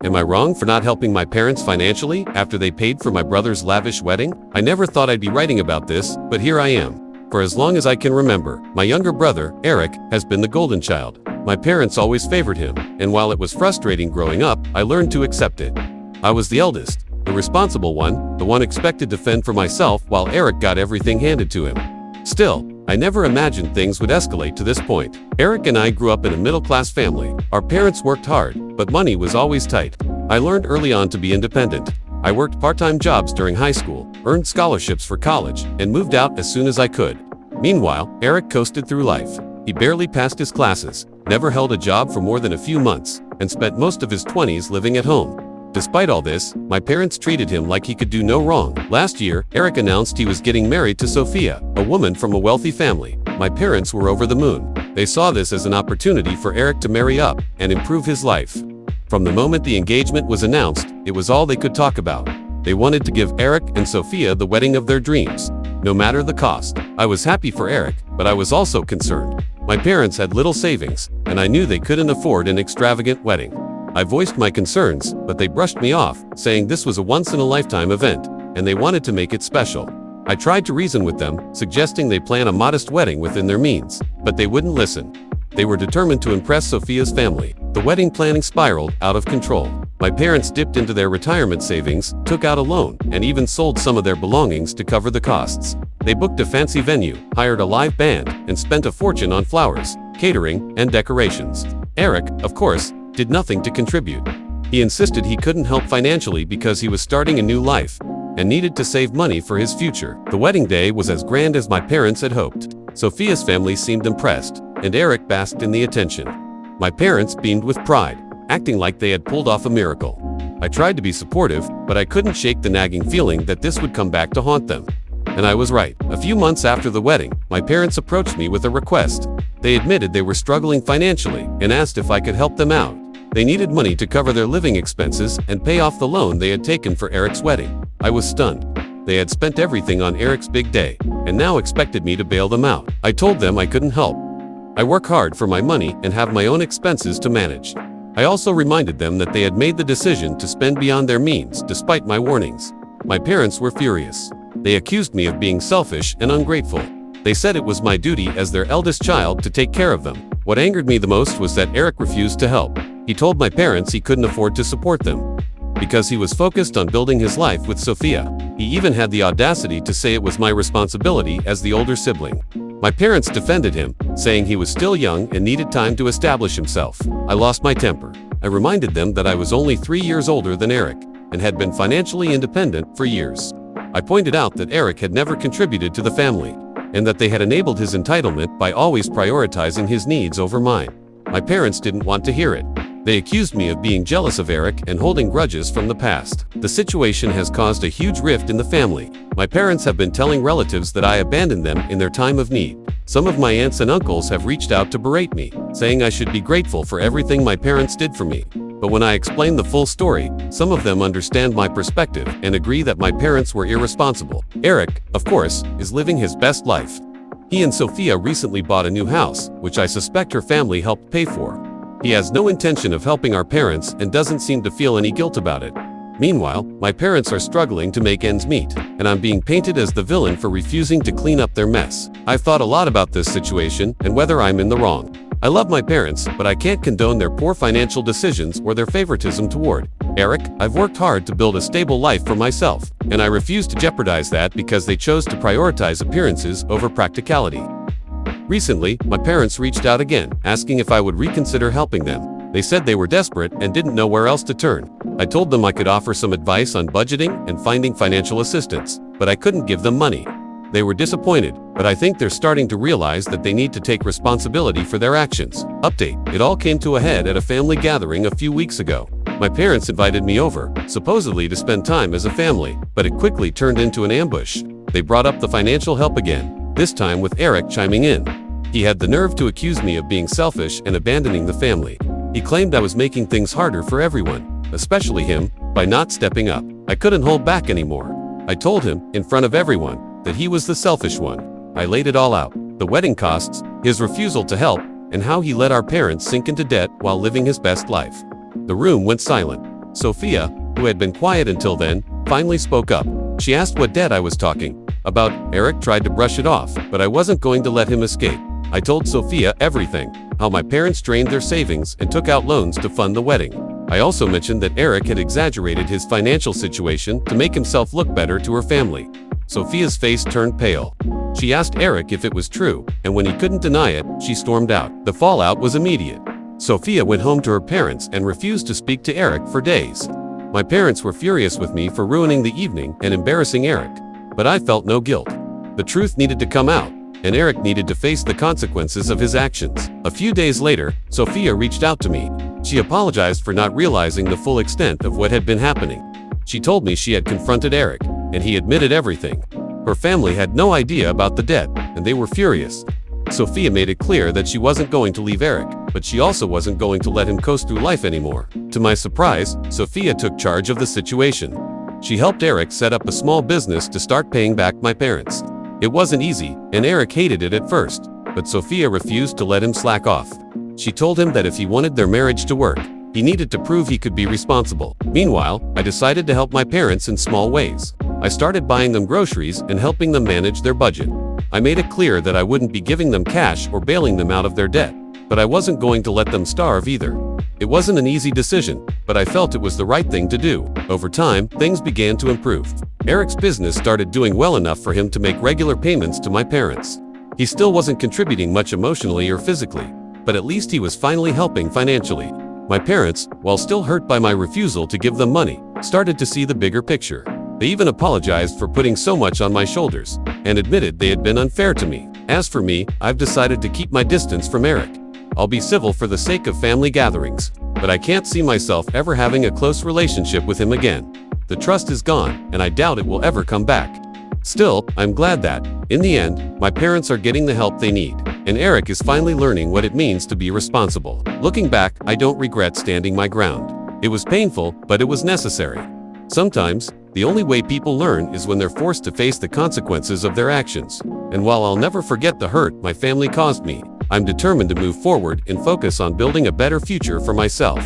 Am I wrong for not helping my parents financially after they paid for my brother's lavish wedding? I never thought I'd be writing about this, but here I am. For as long as I can remember, my younger brother, Eric, has been the golden child. My parents always favored him, and while it was frustrating growing up, I learned to accept it. I was the eldest, the responsible one, the one expected to fend for myself while Eric got everything handed to him. Still, I never imagined things would escalate to this point. Eric and I grew up in a middle-class family. Our parents worked hard, but money was always tight. I learned early on to be independent. I worked part-time jobs during high school, earned scholarships for college, and moved out as soon as I could. Meanwhile, Eric coasted through life. He barely passed his classes, never held a job for more than a few months, and spent most of his 20s living at home. Despite all this, my parents treated him like he could do no wrong. Last year, Eric announced he was getting married to Sophia, a woman from a wealthy family. My parents were over the moon. They saw this as an opportunity for Eric to marry up and improve his life. From the moment the engagement was announced, it was all they could talk about. They wanted to give Eric and Sophia the wedding of their dreams, no matter the cost. I was happy for Eric, but I was also concerned. My parents had little savings, and I knew they couldn't afford an extravagant wedding. I voiced my concerns, but they brushed me off, saying this was a once-in-a-lifetime event, and they wanted to make it special. I tried to reason with them, suggesting they plan a modest wedding within their means, but they wouldn't listen. They were determined to impress Sophia's family. The wedding planning spiraled out of control. My parents dipped into their retirement savings, took out a loan, and even sold some of their belongings to cover the costs. They booked a fancy venue, hired a live band, and spent a fortune on flowers, catering, and decorations. Eric, of course, did nothing to contribute. He insisted he couldn't help financially because he was starting a new life and needed to save money for his future. The wedding day was as grand as my parents had hoped. Sophia's family seemed impressed, and Eric basked in the attention. My parents beamed with pride, acting like they had pulled off a miracle. I tried to be supportive, but I couldn't shake the nagging feeling that this would come back to haunt them. And I was right. A few months after the wedding, my parents approached me with a request. They admitted they were struggling financially and asked if I could help them out. They needed money to cover their living expenses and pay off the loan they had taken for Eric's wedding. I was stunned. They had spent everything on Eric's big day, and now expected me to bail them out. I told them I couldn't help. I work hard for my money and have my own expenses to manage. I also reminded them that they had made the decision to spend beyond their means, despite my warnings. My parents were furious. They accused me of being selfish and ungrateful. They said it was my duty as their eldest child to take care of them. What angered me the most was that Eric refused to help. He told my parents he couldn't afford to support them because he was focused on building his life with Sophia. He even had the audacity to say it was my responsibility as the older sibling. My parents defended him, saying he was still young and needed time to establish himself. I lost my temper. I reminded them that I was only 3 years older than Eric and had been financially independent for years. I pointed out that Eric had never contributed to the family and that they had enabled his entitlement by always prioritizing his needs over mine. My parents didn't want to hear it. They accused me of being jealous of Eric and holding grudges from the past. The situation has caused a huge rift in the family. My parents have been telling relatives that I abandoned them in their time of need. Some of my aunts and uncles have reached out to berate me, saying I should be grateful for everything my parents did for me. But when I explain the full story, some of them understand my perspective and agree that my parents were irresponsible. Eric, of course, is living his best life. He and Sophia recently bought a new house, which I suspect her family helped pay for. He has no intention of helping our parents and doesn't seem to feel any guilt about it. Meanwhile, my parents are struggling to make ends meet, and I'm being painted as the villain for refusing to clean up their mess. I've thought a lot about this situation and whether I'm in the wrong. I love my parents, but I can't condone their poor financial decisions or their favoritism toward Eric. I've worked hard to build a stable life for myself, and I refuse to jeopardize that because they chose to prioritize appearances over practicality. Recently, my parents reached out again, asking if I would reconsider helping them. They said they were desperate and didn't know where else to turn. I told them I could offer some advice on budgeting and finding financial assistance, but I couldn't give them money. They were disappointed, but I think they're starting to realize that they need to take responsibility for their actions. Update: it all came to a head at a family gathering a few weeks ago. My parents invited me over, supposedly to spend time as a family, but it quickly turned into an ambush. They brought up the financial help again, this time with Eric chiming in. He had the nerve to accuse me of being selfish and abandoning the family. He claimed I was making things harder for everyone, especially him, by not stepping up. I couldn't hold back anymore. I told him, in front of everyone, that he was the selfish one. I laid it all out: the wedding costs, his refusal to help, and how he let our parents sink into debt while living his best life. The room went silent. Sophia, who had been quiet until then, finally spoke up. She asked what debt I was talking about. Eric tried to brush it off, but I wasn't going to let him escape. I told Sophia everything, how my parents drained their savings and took out loans to fund the wedding. I also mentioned that Eric had exaggerated his financial situation to make himself look better to her family. Sophia's face turned pale. She asked Eric if it was true, and when he couldn't deny it, she stormed out. The fallout was immediate. Sophia went home to her parents and refused to speak to Eric for days. My parents were furious with me for ruining the evening and embarrassing Eric, but I felt no guilt. The truth needed to come out, and Eric needed to face the consequences of his actions. A few days later, Sophia reached out to me. She apologized for not realizing the full extent of what had been happening. She told me she had confronted Eric, and he admitted everything. Her family had no idea about the debt, and they were furious. Sophia made it clear that she wasn't going to leave Eric, but she also wasn't going to let him coast through life anymore. To my surprise, Sophia took charge of the situation. She helped Eric set up a small business to start paying back my parents. It wasn't easy, and Eric hated it at first, but Sophia refused to let him slack off. She told him that if he wanted their marriage to work, he needed to prove he could be responsible. Meanwhile, I decided to help my parents in small ways. I started buying them groceries and helping them manage their budget. I made it clear that I wouldn't be giving them cash or bailing them out of their debt, but I wasn't going to let them starve either. It wasn't an easy decision, but I felt it was the right thing to do. Over time, things began to improve. Eric's business started doing well enough for him to make regular payments to my parents. He still wasn't contributing much emotionally or physically, but at least he was finally helping financially. My parents, while still hurt by my refusal to give them money, started to see the bigger picture. They even apologized for putting so much on my shoulders, and admitted they had been unfair to me. As for me, I've decided to keep my distance from Eric. I'll be civil for the sake of family gatherings, but I can't see myself ever having a close relationship with him again. The trust is gone, and I doubt it will ever come back. Still, I'm glad that, in the end, my parents are getting the help they need, and Eric is finally learning what it means to be responsible. Looking back, I don't regret standing my ground. It was painful, but it was necessary. Sometimes, the only way people learn is when they're forced to face the consequences of their actions. And while I'll never forget the hurt my family caused me, I'm determined to move forward and focus on building a better future for myself.